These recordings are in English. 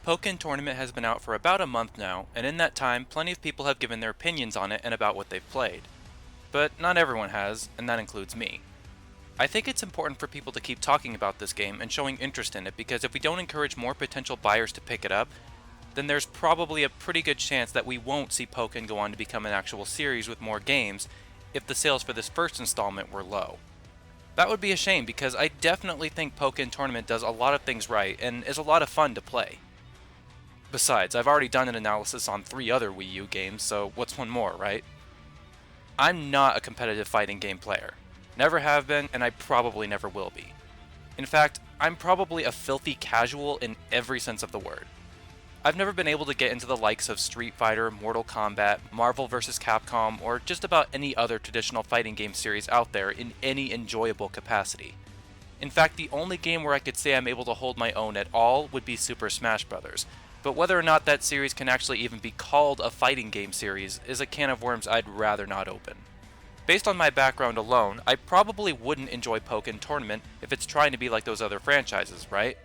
Pokken Tournament has been out for about a month now, and in that time, plenty of people have given their opinions on it and about what they've played. But not everyone has, and that includes me. I think it's important for people to keep talking about this game and showing interest in it because if we don't encourage more potential buyers to pick it up, then there's probably a pretty good chance that we won't see Pokken go on to become an actual series with more games if the sales for this first installment were low. That would be a shame because I definitely think Pokken Tournament does a lot of things right and is a lot of fun to play. Besides, I've already done an analysis on 3 other Wii U games, so what's one more, right? I'm not a competitive fighting game player. Never have been, and I probably never will be. In fact, I'm probably a filthy casual in every sense of the word. I've never been able to get into the likes of Street Fighter, Mortal Kombat, Marvel vs. Capcom, or just about any other traditional fighting game series out there in any enjoyable capacity. In fact, the only game where I could say I'm able to hold my own at all would be Super Smash Bros., but whether or not that series can actually even be called a fighting game series is a can of worms I'd rather not open. Based on my background alone, I probably wouldn't enjoy Pokken Tournament if it's trying to be like those other franchises, right?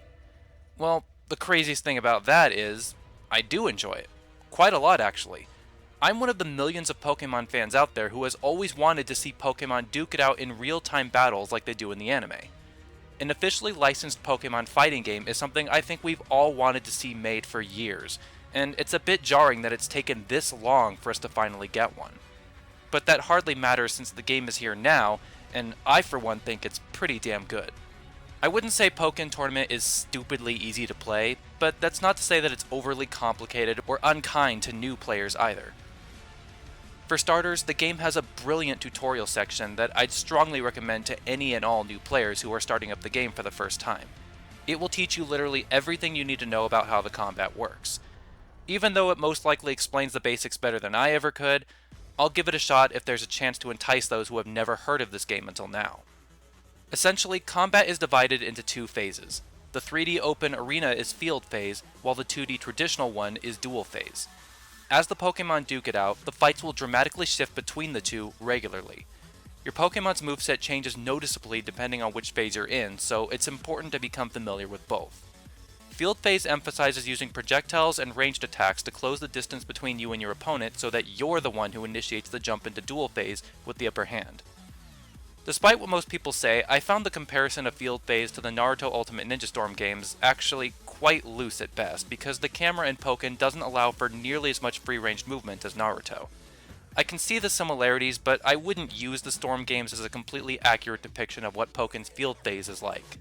Well, the craziest thing about that is, I do enjoy it. Quite a lot, actually. I'm one of the millions of Pokemon fans out there who has always wanted to see Pokemon duke it out in real-time battles like they do in the anime. An officially licensed Pokemon fighting game is something I think we've all wanted to see made for years, and it's a bit jarring that it's taken this long for us to finally get one. But that hardly matters since the game is here now, and I for one think it's pretty damn good. I wouldn't say Pokken Tournament is stupidly easy to play, but that's not to say that it's overly complicated or unkind to new players either. For starters, the game has a brilliant tutorial section that I'd strongly recommend to any and all new players who are starting up the game for the first time. It will teach you literally everything you need to know about how the combat works. Even though it most likely explains the basics better than I ever could, I'll give it a shot if there's a chance to entice those who have never heard of this game until now. Essentially, combat is divided into 2 phases. The 3D open arena is field phase, while the 2D traditional one is duel phase. As the Pokemon duke it out, the fights will dramatically shift between the two regularly. Your Pokemon's moveset changes noticeably depending on which phase you're in, so it's important to become familiar with both. Field phase emphasizes using projectiles and ranged attacks to close the distance between you and your opponent so that you're the one who initiates the jump into duel phase with the upper hand. Despite what most people say, I found the comparison of field phase to the Naruto Ultimate Ninja Storm games actually quite loose at best because the camera in Pokken doesn't allow for nearly as much free-range movement as Naruto. I can see the similarities, but I wouldn't use the Storm games as a completely accurate depiction of what Pokken's field phase is like.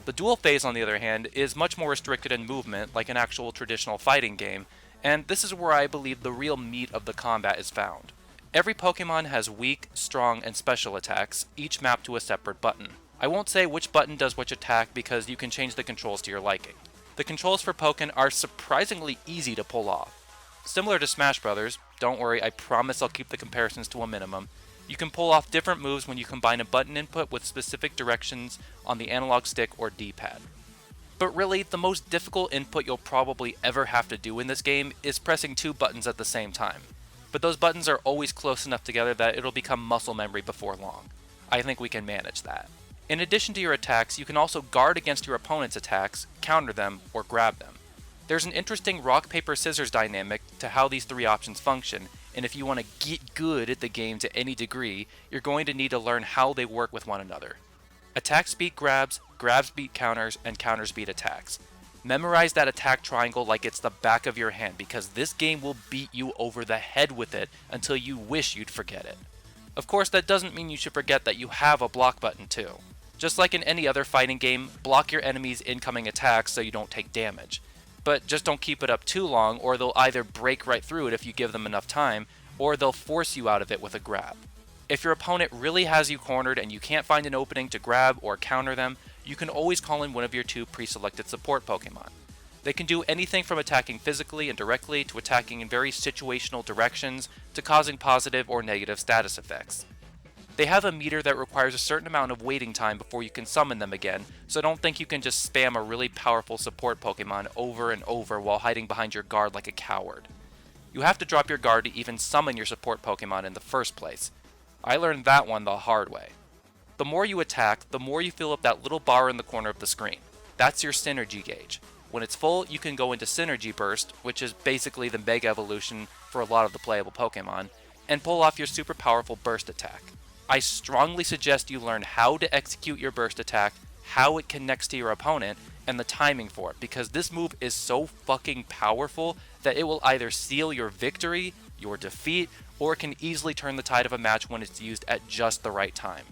The duel phase, on the other hand, is much more restricted in movement, like an actual traditional fighting game, and this is where I believe the real meat of the combat is found. Every Pokemon has weak, strong, and special attacks, each mapped to a separate button. I won't say which button does which attack because you can change the controls to your liking. The controls for Pokken are surprisingly easy to pull off. Similar to Smash Bros., don't worry, I promise I'll keep the comparisons to a minimum, you can pull off different moves when you combine a button input with specific directions on the analog stick or D-pad. But really, the most difficult input you'll probably ever have to do in this game is pressing 2 buttons at the same time. But those buttons are always close enough together that it'll become muscle memory before long. I think we can manage that. In addition to your attacks, you can also guard against your opponent's attacks, counter them, or grab them. There's an interesting rock, paper, scissors dynamic to how these 3 options function, and if you want to get good at the game to any degree, you're going to need to learn how they work with one another. Attacks beat grabs, grabs beat counters, and counters beat attacks. Memorize that attack triangle like it's the back of your hand because this game will beat you over the head with it until you wish you'd forget it. Of course, that doesn't mean you should forget that you have a block button too. Just like in any other fighting game, block your enemy's incoming attacks so you don't take damage. But just don't keep it up too long or they'll either break right through it if you give them enough time, or they'll force you out of it with a grab. If your opponent really has you cornered and you can't find an opening to grab or counter them, you can always call in one of your 2 pre-selected support Pokemon. They can do anything from attacking physically and directly to attacking in very situational directions to causing positive or negative status effects. They have a meter that requires a certain amount of waiting time before you can summon them again, so don't think you can just spam a really powerful support Pokemon over and over while hiding behind your guard like a coward. You have to drop your guard to even summon your support Pokemon in the first place. I learned that one the hard way. The more you attack, the more you fill up that little bar in the corner of the screen. That's your synergy gauge. When it's full, you can go into Synergy Burst, which is basically the Mega Evolution for a lot of the playable Pokemon, and pull off your super powerful Burst attack. I strongly suggest you learn how to execute your Burst attack, how it connects to your opponent, and the timing for it, because this move is so fucking powerful that it will either seal your victory, your defeat, or it can easily turn the tide of a match when it's used at just the right time.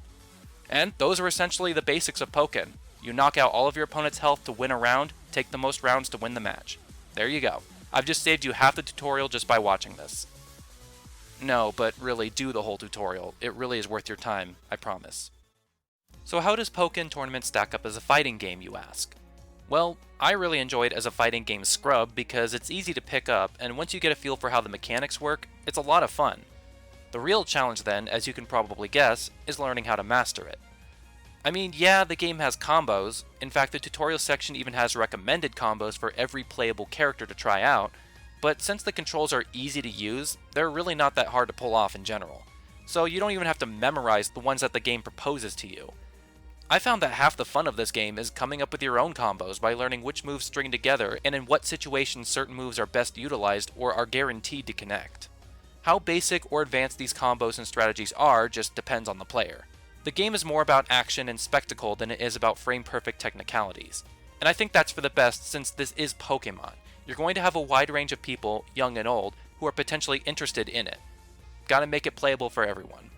And those are essentially the basics of Pokken. You knock out all of your opponent's health to win a round, take the most rounds to win the match. There you go. I've just saved you half the tutorial just by watching this. No, but really do the whole tutorial. It really is worth your time, I promise. So how does Pokken Tournament stack up as a fighting game, you ask? Well, I really enjoy it as a fighting game scrub because it's easy to pick up, and once you get a feel for how the mechanics work, it's a lot of fun. The real challenge then, as you can probably guess, is learning how to master it. I mean, yeah, the game has combos. In fact, the tutorial section even has recommended combos for every playable character to try out, but since the controls are easy to use, they're really not that hard to pull off in general. So you don't even have to memorize the ones that the game proposes to you. I found that half the fun of this game is coming up with your own combos by learning which moves string together and in what situations certain moves are best utilized or are guaranteed to connect. How basic or advanced these combos and strategies are just depends on the player. The game is more about action and spectacle than it is about frame-perfect technicalities. And I think that's for the best since this is Pokemon. You're going to have a wide range of people, young and old, who are potentially interested in it. Gotta make it playable for everyone.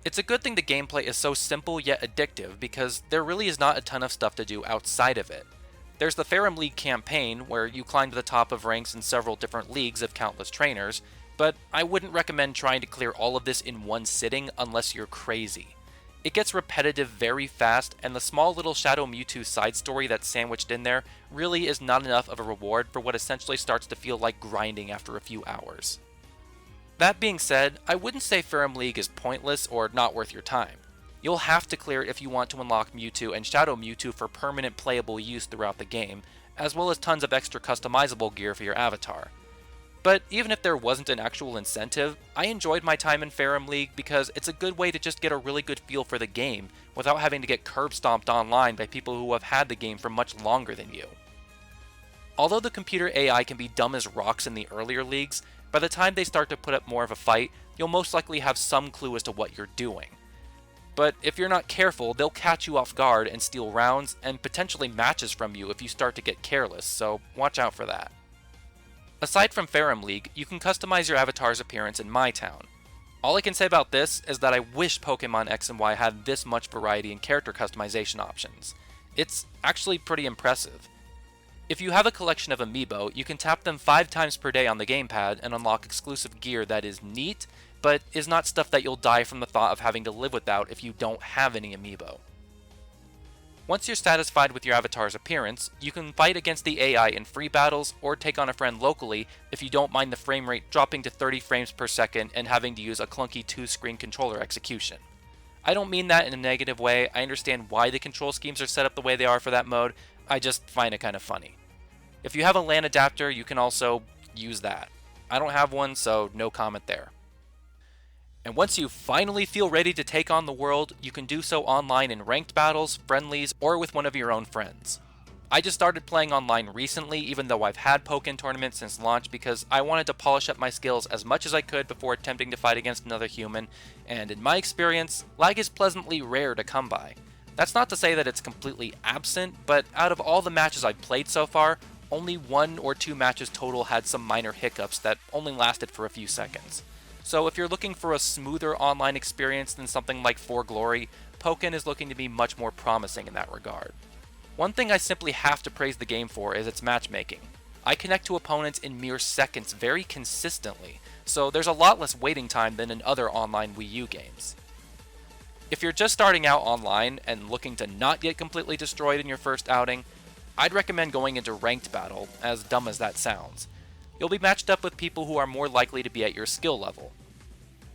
It's a good thing the gameplay is so simple yet addictive because there really is not a ton of stuff to do outside of it. There's the Ferrum League campaign where you climb to the top of ranks in several different leagues of countless trainers, but I wouldn't recommend trying to clear all of this in one sitting unless you're crazy. It gets repetitive very fast, and the small little Shadow Mewtwo side story that's sandwiched in there really is not enough of a reward for what essentially starts to feel like grinding after a few hours. That being said, I wouldn't say Ferrum League is pointless or not worth your time. You'll have to clear it if you want to unlock Mewtwo and Shadow Mewtwo for permanent playable use throughout the game, as well as tons of extra customizable gear for your avatar. But even if there wasn't an actual incentive, I enjoyed my time in Ferrum League because it's a good way to just get a really good feel for the game without having to get curb stomped online by people who have had the game for much longer than you. Although the computer AI can be dumb as rocks in the earlier leagues, by the time they start to put up more of a fight, you'll most likely have some clue as to what you're doing. But if you're not careful, they'll catch you off guard and steal rounds and potentially matches from you if you start to get careless, so watch out for that. Aside from Ferrum League, you can customize your avatar's appearance in My Town. All I can say about this is that I wish Pokemon X and Y had this much variety in character customization options. It's actually pretty impressive. If you have a collection of amiibo, you can tap them 5 times per day on the gamepad and unlock exclusive gear that is neat, but is not stuff that you'll die from the thought of having to live without if you don't have any amiibo. Once you're satisfied with your avatar's appearance, you can fight against the AI in free battles or take on a friend locally if you don't mind the frame rate dropping to 30 frames per second and having to use a clunky 2-screen controller execution. I don't mean that in a negative way. I understand why the control schemes are set up the way they are for that mode. I just find it kind of funny. If you have a LAN adapter, you can also use that. I don't have one, so no comment there. And once you finally feel ready to take on the world, you can do so online in ranked battles, friendlies, or with one of your own friends. I just started playing online recently, even though I've had Pokken tournaments since launch, because I wanted to polish up my skills as much as I could before attempting to fight against another human, and in my experience, lag is pleasantly rare to come by. That's not to say that it's completely absent, but out of all the matches I've played so far, only 1 or 2 matches total had some minor hiccups that only lasted for a few seconds. So if you're looking for a smoother online experience than something like For Glory, Pokken is looking to be much more promising in that regard. One thing I simply have to praise the game for is its matchmaking. I connect to opponents in mere seconds very consistently, so there's a lot less waiting time than in other online Wii U games. If you're just starting out online and looking to not get completely destroyed in your first outing, I'd recommend going into ranked battle, as dumb as that sounds. You'll be matched up with people who are more likely to be at your skill level.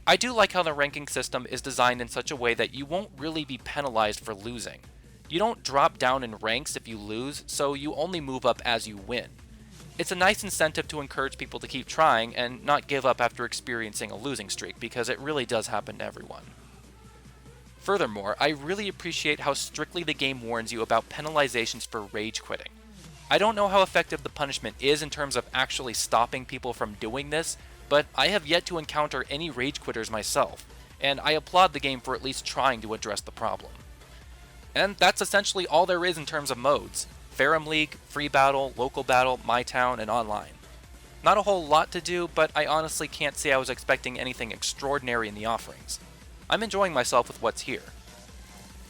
I do like how the ranking system is designed in such a way that you won't really be penalized for losing. You don't drop down in ranks if you lose, so you only move up as you win. It's a nice incentive to encourage people to keep trying and not give up after experiencing a losing streak, because it really does happen to everyone. Furthermore, I really appreciate how strictly the game warns you about penalizations for rage quitting. I don't know how effective the punishment is in terms of actually stopping people from doing this, but I have yet to encounter any rage quitters myself, and I applaud the game for at least trying to address the problem. And that's essentially all there is in terms of modes: Ferrum League, Free Battle, Local Battle, My Town, and Online. Not a whole lot to do, but I honestly can't say I was expecting anything extraordinary in the offerings. I'm enjoying myself with what's here.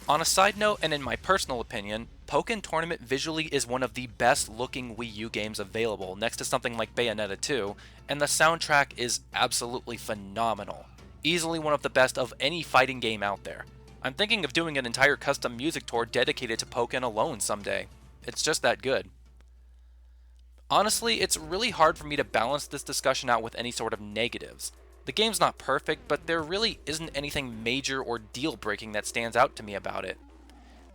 On a side note, and in my personal opinion, Pokken Tournament visually is one of the best looking Wii U games available, next to something like Bayonetta 2, and the soundtrack is absolutely phenomenal. Easily one of the best of any fighting game out there. I'm thinking of doing an entire custom music tour dedicated to Pokken alone someday. It's just that good. Honestly, it's really hard for me to balance this discussion out with any sort of negatives. The game's not perfect, but there really isn't anything major or deal-breaking that stands out to me about it.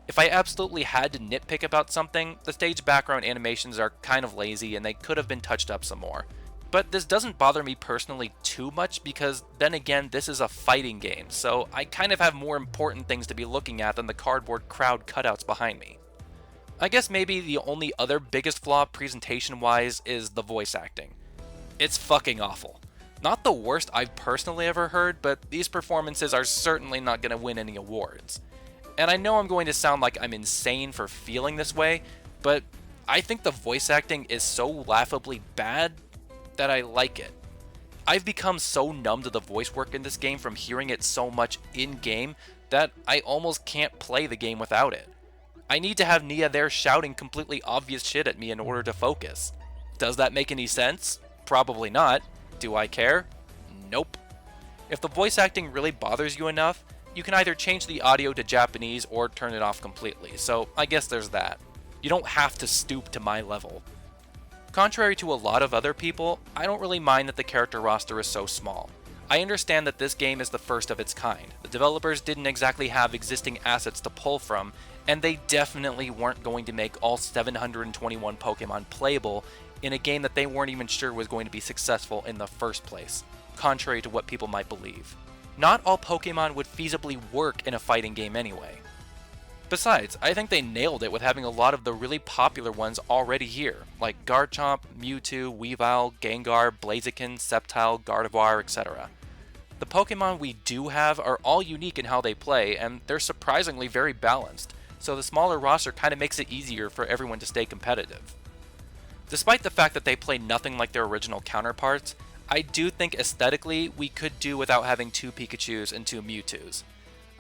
If I absolutely had to nitpick about something, the stage background animations are kind of lazy and they could have been touched up some more. But this doesn't bother me personally too much because, then again, this is a fighting game, so I kind of have more important things to be looking at than the cardboard crowd cutouts behind me. I guess maybe the only other biggest flaw presentation-wise is the voice acting. It's fucking awful. Not the worst I've personally ever heard, but these performances are certainly not going to win any awards. And I know I'm going to sound like I'm insane for feeling this way, but I think the voice acting is so laughably bad that I like it. I've become so numb to the voice work in this game from hearing it so much in-game that I almost can't play the game without it. I need to have Nia there shouting completely obvious shit at me in order to focus. Does that make any sense? Probably not. Do I care? Nope. If the voice acting really bothers you enough, you can either change the audio to Japanese or turn it off completely, so I guess there's that. You don't have to stoop to my level. Contrary to a lot of other people, I don't really mind that the character roster is so small. I understand that this game is the first of its kind. The developers didn't exactly have existing assets to pull from, and they definitely weren't going to make all 721 Pokemon playable in a game that they weren't even sure was going to be successful in the first place, contrary to what people might believe. Not all Pokemon would feasibly work in a fighting game anyway. Besides, I think they nailed it with having a lot of the really popular ones already here, like Garchomp, Mewtwo, Weavile, Gengar, Blaziken, Sceptile, Gardevoir, etc. The Pokemon we do have are all unique in how they play, and they're surprisingly very balanced, so the smaller roster kind of makes it easier for everyone to stay competitive. Despite the fact that they play nothing like their original counterparts, I do think aesthetically we could do without having 2 Pikachus and 2 Mewtwo's.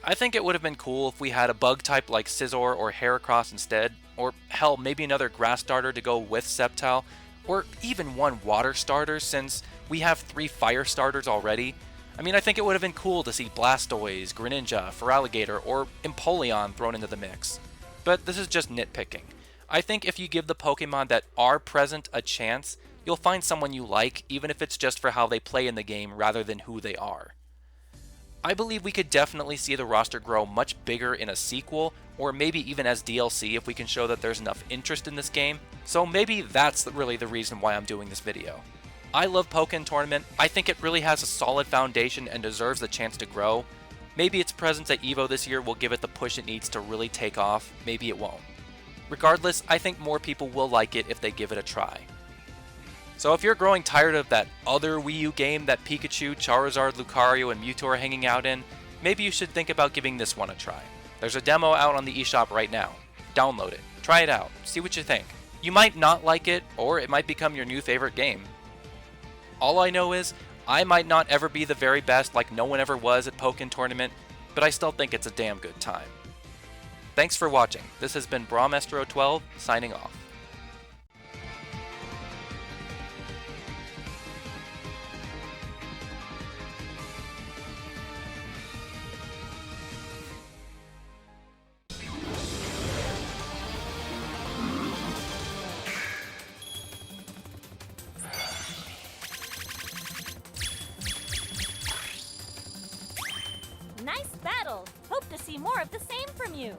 I think it would have been cool if we had a bug type like Scizor or Heracross instead, or hell, maybe another grass starter to go with Sceptile, or even one water starter since we have 3 fire starters already. I mean, I think it would have been cool to see Blastoise, Greninja, Feraligatr, or Empoleon thrown into the mix. But this is just nitpicking. I think if you give the Pokemon that are present a chance, you'll find someone you like, even if it's just for how they play in the game rather than who they are. I believe we could definitely see the roster grow much bigger in a sequel, or maybe even as DLC if we can show that there's enough interest in this game, so maybe that's really the reason why I'm doing this video. I love Pokken Tournament. I think it really has a solid foundation and deserves the chance to grow. Maybe its presence at EVO this year will give it the push it needs to really take off, maybe it won't. Regardless, I think more people will like it if they give it a try. So if you're growing tired of that other Wii U game that Pikachu, Charizard, Lucario, and Mewtwo are hanging out in, maybe you should think about giving this one a try. There's a demo out on the eShop right now. Download it, try it out, see what you think. You might not like it, or it might become your new favorite game. All I know is, I might not ever be the very best like no one ever was at Pokken Tournament, but I still think it's a damn good time. Thanks for watching. This has been Brahmestro12, signing off. Nice battle! Hope to see more of the same from you!